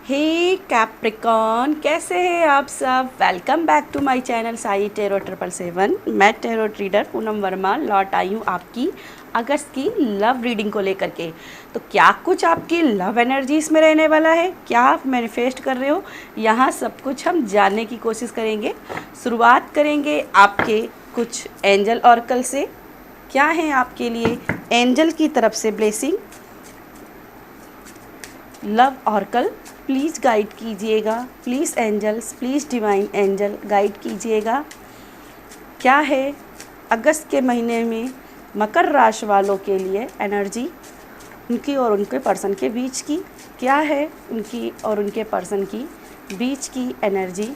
हे Capricorn, कैसे हैं आप सब। Welcome back to my channel Sai tarot 777। मैं टेरो रीडर पूनम वर्मा लौट आई हूँ आपकी अगस्त की लव रीडिंग को लेकर के। तो क्या कुछ आपकी लव एनर्जीज में रहने वाला है, क्या आप मैनिफेस्ट कर रहे हो, यहाँ सब कुछ हम जानने की कोशिश करेंगे। शुरुआत करेंगे आपके कुछ एंजल ऑर्कल से। क्या है आपके लिए एंजल की तरफ से blessing. Love oracle please guide कीजिएगा, please angels, please divine angel guide कीजिएगा। क्या है अगस्त के महीने में मकर राशि वालों के लिए एनर्जी, उनकी और उनके पर्सन के बीच की। क्या है उनकी और उनके पर्सन की बीच की एनर्जी।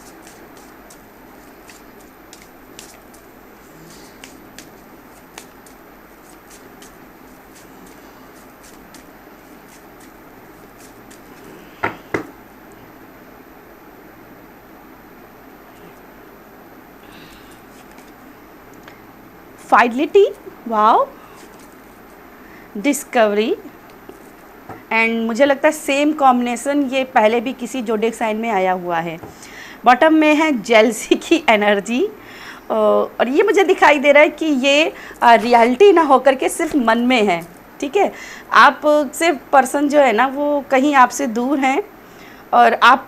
फाइडलिटी, वाओ, डिस्कवरी, एंड मुझे लगता है सेम कॉम्बिनेशन ये पहले भी किसी जोडिएक साइन में आया हुआ है। बॉटम में है जेलसी की एनर्जी, और ये मुझे दिखाई दे रहा है कि ये रियलिटी ना होकर के सिर्फ मन में है। ठीक है, आप सिर्फ पर्सन जो है ना वो कहीं आपसे दूर हैं और आप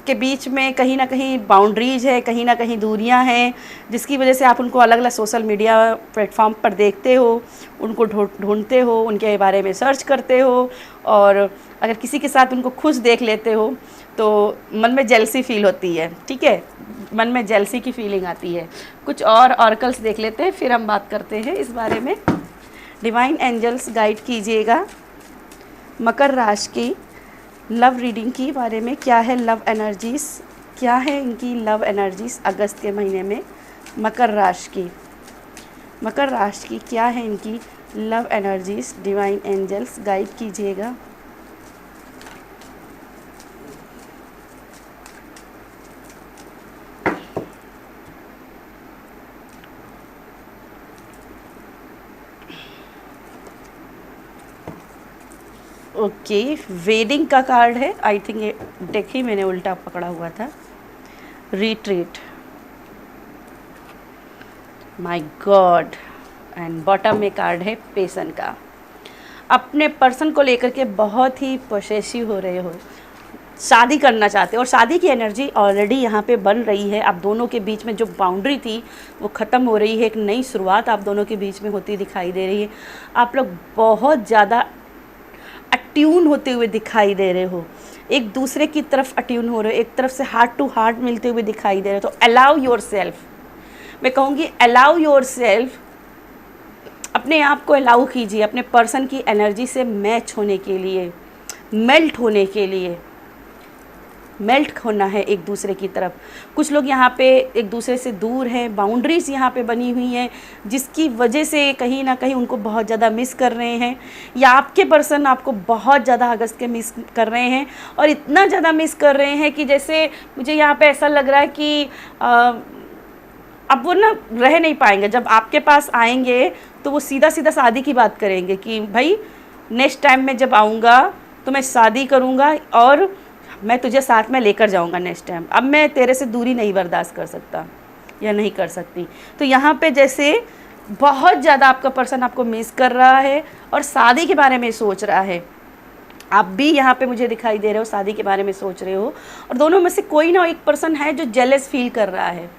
के बीच में कहीं ना कहीं बाउंड्रीज है, कहीं ना कहीं दूरियां हैं, जिसकी वजह से आप उनको अलग अलग सोशल मीडिया प्लेटफॉर्म पर देखते हो, उनको ढूंढते हो, उनके बारे में सर्च करते हो, और अगर किसी के साथ उनको खुश देख लेते हो तो मन में जेलसी फील होती है। ठीक है, मन में जेलसी की फीलिंग आती है। कुछ और ऑर्कल्स देख लेते हैं, फिर हम बात करते हैं इस बारे में। डिवाइन एंजल्स गाइड कीजिएगा मकर राशि की लव रीडिंग की बारे में। क्या है लव एनर्जीज़, क्या है इनकी लव एनर्जीज़ अगस्त के महीने में मकर राशि की। मकर राशि की क्या है इनकी love energies. Divine angels guide कीजिएगा। ओके, वेडिंग का कार्ड है। आई थिंक ये डेक ही मैंने उल्टा पकड़ा हुआ था। Retreat, my God, and bottom में कार्ड है पेशन का। अपने पर्सन को लेकर के बहुत ही पोसेसिव हो रहे हो, शादी करना चाहते हो, और शादी की एनर्जी ऑलरेडी यहाँ पे बन रही है। आप दोनों के बीच में जो बाउंड्री थी वो ख़त्म हो रही है, एक नई शुरुआत आप दोनों के बीच में होती दिखाई दे रही है। आप लोग बहुत ज़्यादा अट्यून होते हुए दिखाई दे रहे हो, एक दूसरे की तरफ अट्यून हो रहे हो, एक तरफ से हार्ट टू हार्ट मिलते हुए दिखाई दे रहे हो। तो अलाउ योर सेल्फ, मैं कहूँगी अलाउ योर सेल्फ, अपने आप को अलाउ कीजिए अपने पर्सन की एनर्जी से मैच होने के लिए, मेल्ट होने के लिए। मेल्ट होना है एक दूसरे की तरफ। कुछ लोग यहाँ पे एक दूसरे से दूर हैं, बाउंड्रीज़ यहाँ पे बनी हुई हैं, जिसकी वजह से कहीं ना कहीं उनको बहुत ज़्यादा मिस कर रहे हैं, या आपके पर्सन आपको बहुत ज़्यादा अगस्त के मिस कर रहे हैं, और इतना ज़्यादा मिस कर रहे हैं कि जैसे मुझे यहाँ पे ऐसा लग रहा है कि अब वो ना रह नहीं पाएंगे। जब आपके पास आएंगे तो वो सीधा सीधा शादी की बात करेंगे कि भाई नेक्स्ट टाइम मैं जब आऊँगा तो मैं शादी करूँगा और मैं तुझे साथ में लेकर जाऊंगा नेक्स्ट टाइम। अब मैं तेरे से दूरी नहीं बर्दाश्त कर सकता या नहीं कर सकती। तो यहाँ पे जैसे बहुत ज़्यादा आपका पर्सन आपको मिस कर रहा है और शादी के बारे में सोच रहा है। आप भी यहाँ पे मुझे दिखाई दे रहे हो, शादी के बारे में सोच रहे हो, और दोनों में से कोई ना एक पर्सन है जो जेलस फील कर रहा है,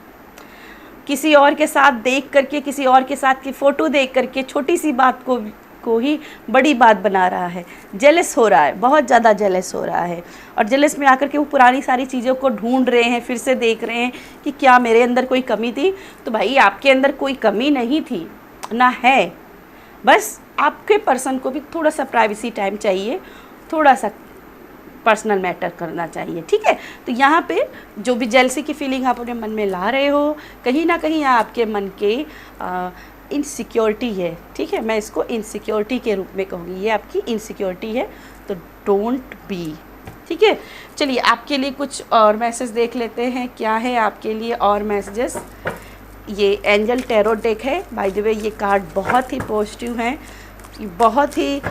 किसी और के साथ देख करके, किसी और के साथ की फ़ोटो देख करके छोटी सी बात को ही बड़ी बात बना रहा है, जेलस हो रहा है, बहुत ज़्यादा जेलस हो रहा है। और जेलस में आकर के वो पुरानी सारी चीज़ों को ढूंढ रहे हैं, फिर से देख रहे हैं कि क्या मेरे अंदर कोई कमी थी। तो भाई आपके अंदर कोई कमी नहीं थी ना है, बस आपके पर्सन को भी थोड़ा सा प्राइवेसी टाइम चाहिए, थोड़ा सा पर्सनल मैटर करना चाहिए। ठीक है, तो यहाँ पे जो भी जेलसी की फीलिंग आप अपने मन में ला रहे हो, कहीं ना कहीं आपके मन के इनसिक्योरिटी है। ठीक है, मैं इसको इनसिक्योरिटी के रूप में कहूँगी, ये आपकी इनसिक्योरिटी है, तो डोंट बी। ठीक है, चलिए आपके लिए कुछ और मैसेज देख लेते हैं। क्या है आपके लिए और मैसेजेस। ये एंजल टैरो डेक है, बाय द वे ये कार्ड बहुत ही पॉजिटिव हैं, बहुत ही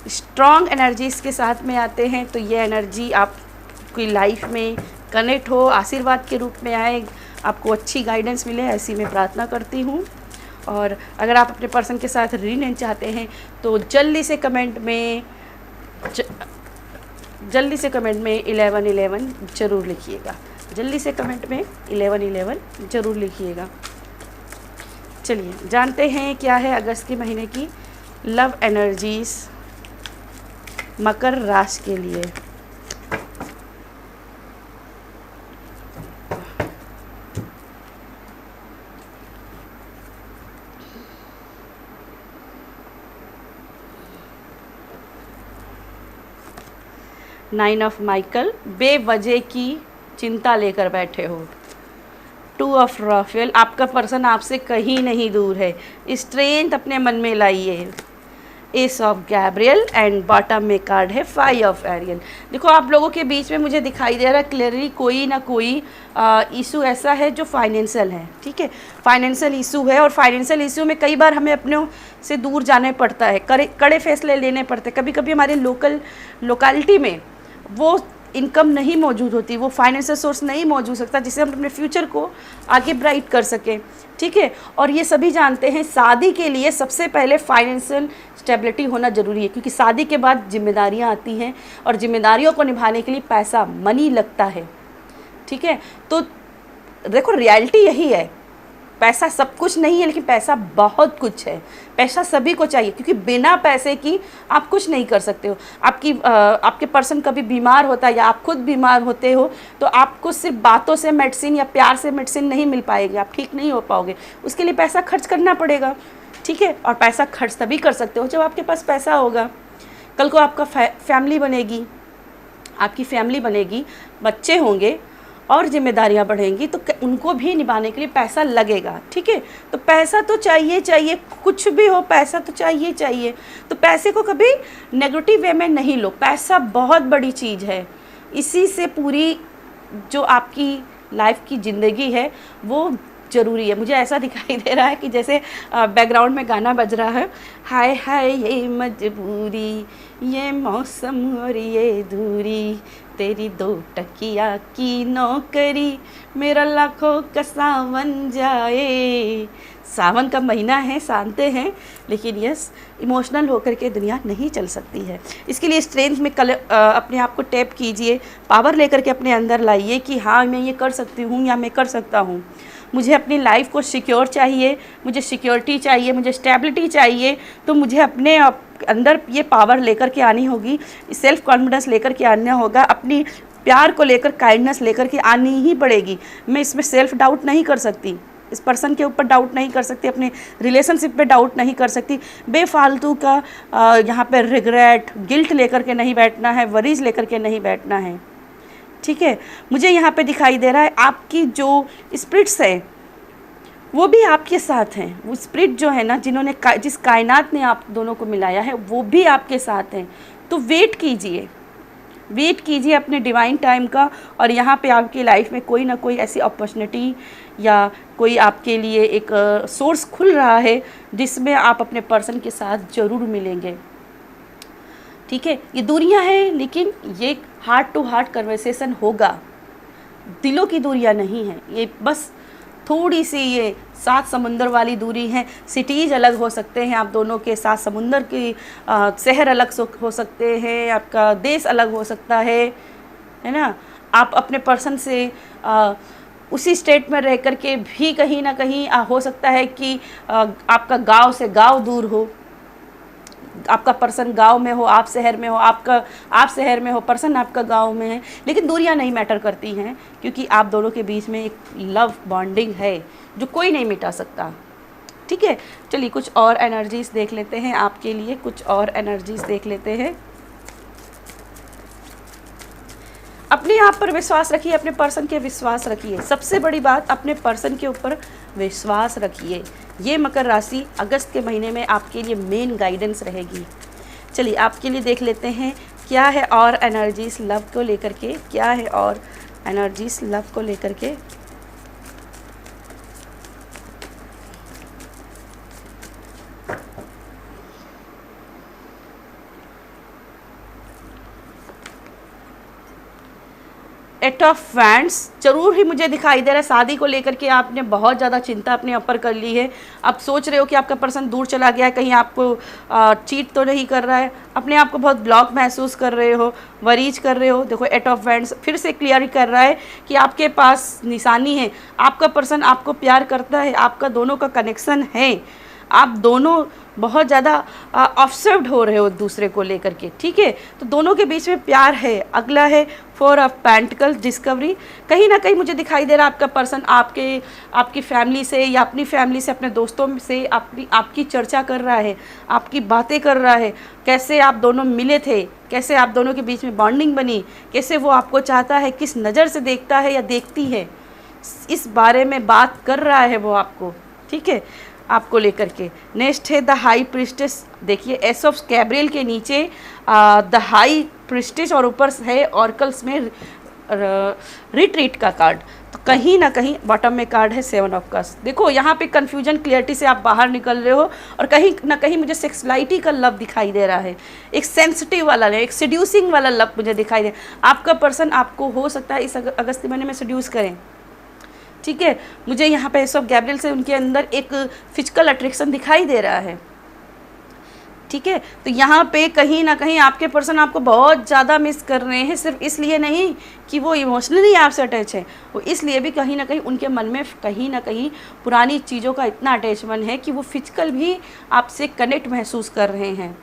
स्ट्रॉन्ग एनर्जीज़ के साथ में आते हैं तो ये एनर्जी आपकी लाइफ में कनेक्ट हो, आशीर्वाद के रूप में आए, आपको अच्छी गाइडेंस मिले, ऐसी मैं प्रार्थना करती हूँ। और अगर आप अपने पर्सन के साथ रीयूनियन चाहते हैं तो जल्दी से कमेंट में 1111 ज़रूर लिखिएगा, जल्दी से कमेंट में 1111 ज़रूर लिखिएगा। चलिए जानते हैं क्या है अगस्त के महीने की लव एनर्जीज़ मकर राशि के लिए। नाइन ऑफ माइकल, बेवजह की चिंता लेकर बैठे हो। टू ऑफ राफेल, आपका पर्सन आपसे कहीं नहीं दूर है, स्ट्रेंथ अपने मन में लाइए। S of Gabriel and bottom में कार्ड है 5 ऑफ एरियल। देखो आप लोगों के बीच में मुझे दिखाई दे रहा है क्लियरली कोई ना कोई इशू ऐसा है जो फाइनेंशियल है, ठीक है, फाइनेंशियल इशू है। और फाइनेंशियल इशू में कई बार हमें अपनों से दूर जाने पड़ता है, कड़े फैसले लेने पड़ते हैं। कभी कभी हमारे लोकेलिटी में वो इनकम नहीं मौजूद होती, वो फाइनेंशियल सोर्स नहीं मौजूद सकता जिससे हम अपने फ्यूचर को आगे ब्राइट कर सकें, ठीक है। और ये सभी जानते हैं शादी के लिए सबसे पहले फाइनेंशियल स्टेबिलिटी होना ज़रूरी है, क्योंकि शादी के बाद जिम्मेदारियां आती हैं और जिम्मेदारियों को निभाने के लिए पैसा, मनी लगता है, ठीक है। तो देखो रियलिटी यही है, पैसा सब कुछ नहीं है लेकिन पैसा बहुत कुछ है। पैसा सभी को चाहिए क्योंकि बिना पैसे की आप कुछ नहीं कर सकते हो। आपके पर्सन कभी बीमार होता है या आप खुद बीमार होते हो तो आपको सिर्फ बातों से मेडिसिन या प्यार से मेडिसिन नहीं मिल पाएगी, आप ठीक नहीं हो पाओगे, उसके लिए पैसा खर्च करना पड़ेगा, ठीक है। और पैसा खर्च तभी कर सकते हो जब आपके पास पैसा होगा। कल को आपका फैमिली बनेगी, आपकी फैमिली बनेगी, बच्चे होंगे और जिम्मेदारियां बढ़ेंगी तो उनको भी निभाने के लिए पैसा लगेगा, ठीक है। तो पैसा तो चाहिए चाहिए, कुछ भी हो पैसा तो चाहिए चाहिए। तो पैसे को कभी नेगेटिव वे में नहीं लो, पैसा बहुत बड़ी चीज़ है, इसी से पूरी जो आपकी लाइफ की ज़िंदगी है वो ज़रूरी है। मुझे ऐसा दिखाई दे रहा है कि जैसे बैकग्राउंड में गाना बज रहा है, हाय हाय ये मजबूरी, ये मौसम और ये दूरी, तेरी 2 टकिया की नौकरी, मेरा लाखों का सावन जाए। सावन का महीना है, शांते हैं, लेकिन यस इमोशनल होकर के दुनिया नहीं चल सकती है। इसके लिए स्ट्रेंथ में अपने आप को टैप कीजिए, पावर लेकर के अपने अंदर लाइए कि हाँ मैं ये कर सकती हूँ या मैं कर सकता हूँ। मुझे अपनी लाइफ को सिक्योर चाहिए, मुझे सिक्योरिटी चाहिए, मुझे स्टेबिलिटी चाहिए, तो मुझे अपने अंदर ये पावर लेकर के आनी होगी, सेल्फ कॉन्फिडेंस लेकर के आना होगा, अपनी प्यार को लेकर, काइंडनेस लेकर के आनी ही पड़ेगी। मैं इसमें सेल्फ डाउट नहीं कर सकती, इस पर्सन के ऊपर डाउट नहीं कर सकती, अपने रिलेशनशिप पे डाउट नहीं कर सकती। बेफालतू का यहाँ पे रिग्रेट, गिल्ट लेकर के नहीं बैठना है, वरीज लेकर के नहीं बैठना है, ठीक है। मुझे यहाँ पे दिखाई दे रहा है आपकी जो स्पिरिट्स है वो भी आपके साथ हैं। वो स्पिरिट जो है ना, जिन्होंने जिस कायनात ने आप दोनों को मिलाया है वो भी आपके साथ हैं। तो वेट कीजिए अपने डिवाइन टाइम का, और यहाँ पे आपकी लाइफ में कोई ना कोई ऐसी अपॉर्चुनिटी या कोई आपके लिए एक सोर्स खुल रहा है जिसमें आप अपने पर्सन के साथ ज़रूर मिलेंगे, ठीक है। ये दूरियां हैं लेकिन ये हार्ट टू हार्ट कन्वर्सेशन होगा, दिलों की दूरियां नहीं हैं, ये बस थोड़ी सी ये 7 समुंदर वाली दूरी है। सिटीज़ अलग हो सकते हैं आप दोनों के, 7 समुंदर की शहर अलग हो सकते हैं, आपका देश अलग हो सकता है ना। आप अपने पर्सन से उसी स्टेट में रह कर के भी कहीं ना कहीं हो सकता है कि आपका गांव से गांव दूर हो, आपका पर्सन गांव में हो, आप शहर में हो, आप शहर में हो, पर्सन आपका गांव में है, लेकिन दूरियां नहीं मैटर करती हैं क्योंकि आप दोनों के बीच में एक लव बॉन्डिंग है जो कोई नहीं मिटा सकता, ठीक है। चलिए कुछ और एनर्जीज देख लेते हैं आपके लिए, कुछ और एनर्जीज देख लेते हैं। अपने आप पर विश्वास रखिए, अपने पर्सन के विश्वास रखिए, सबसे बड़ी बात अपने पर्सन के ऊपर विश्वास रखिए। ये मकर राशि अगस्त के महीने में आपके लिए मेन गाइडेंस रहेगी। चलिए आपके लिए देख लेते हैं क्या है और एनर्जीज लव को लेकर के, क्या है और एनर्जीज लव को लेकर के। 8 ऑफ वैंड्स जरूर ही मुझे दिखाई दे रहा है शादी को लेकर के आपने बहुत ज़्यादा चिंता अपने ऊपर कर ली है। आप सोच रहे हो कि आपका पर्सन दूर चला गया है, कहीं आपको चीट तो नहीं कर रहा है, अपने आप को बहुत ब्लॉक महसूस कर रहे हो, वरीज कर रहे हो। देखो 8 ऑफ वैंड्स फिर से क्लियर कर रहा है कि आपके पास निशानी है, आपका पर्सन आपको प्यार करता है, आपका दोनों का कनेक्शन है, आप दोनों बहुत ज़्यादा ऑब्सेस्ड हो रहे हो दूसरे को लेकर के, ठीक है। तो दोनों के बीच में प्यार है। अगला है 4 ऑफ पेंटिकल्स, डिस्कवरी। कहीं ना कहीं मुझे दिखाई दे रहा है आपका पर्सन आपकी फैमिली से या अपनी फैमिली से, अपने दोस्तों से आपकी चर्चा कर रहा है, आपकी बातें कर रहा है, कैसे आप दोनों मिले थे, कैसे आप दोनों के बीच में बॉन्डिंग बनी, कैसे वो आपको चाहता है, किस नज़र से देखता है या देखती है, इस बारे में बात कर रहा है वो आपको, ठीक है, आपको लेकर के। नेक्स्ट है द हाई प्रिस्टेस। देखिए एस ऑफ कैब्रियल के नीचे द हाई प्रिस्टेस और ऊपर है ऑर्कल्स में रिट्रीट का कार्ड। तो कहीं ना कहीं बॉटम में कार्ड है 7 ऑफ कप्स। देखो यहाँ पे कन्फ्यूजन क्लियरिटी से आप बाहर निकल रहे हो और कहीं ना कहीं मुझे सेक्सुअलिटी का लव दिखाई दे रहा है, एक सेंसिटिव वाला, एक सीड्यूसिंग वाला लव मुझे दिखाई दे। आपका पर्सन आपको हो सकता है इस अगस्त महीने में सीड्यूस करें, ठीक है। मुझे यहाँ पे एस ऑफ गैब्रियल से उनके अंदर एक फिजिकल अट्रैक्शन दिखाई दे रहा है, ठीक है। तो यहाँ पे कहीं ना कहीं आपके पर्सन आपको बहुत ज़्यादा मिस कर रहे हैं, सिर्फ इसलिए नहीं कि वो इमोशनली आपसे अटैच है, वो इसलिए भी कहीं ना कहीं उनके मन में कहीं ना कहीं पुरानी चीज़ों का इतना अटैचमेंट है कि वो फिजिकल भी आपसे कनेक्ट महसूस कर रहे हैं,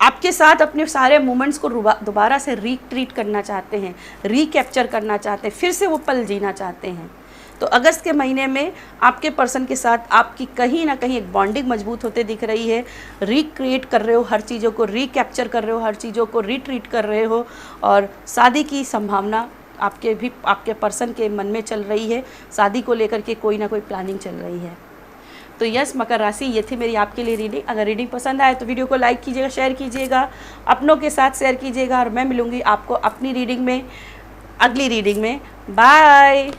आपके साथ अपने सारे मोमेंट्स को दोबारा से रिक्रिएट करना चाहते हैं, रिकैप्चर करना चाहते हैं, फिर से वो पल जीना चाहते हैं। तो अगस्त के महीने में आपके पर्सन के साथ आपकी कहीं ना कहीं एक बॉन्डिंग मजबूत होते दिख रही है, रिक्रिएट कर रहे हो हर चीज़ों को, रिकैप्चर कर रहे हो हर चीज़ों को, रिट्रीट कर रहे हो, और शादी की संभावना आपके पर्सन के मन में चल रही है। शादी को लेकर के कोई ना कोई प्लानिंग चल रही है। तो यस मकर राशि, ये थी मेरी आपके लिए रीडिंग। अगर रीडिंग पसंद आए तो वीडियो को लाइक कीजिएगा, शेयर कीजिएगा, अपनों के साथ शेयर कीजिएगा, और मैं मिलूँगी आपको अपनी रीडिंग में, अगली रीडिंग में। बाय।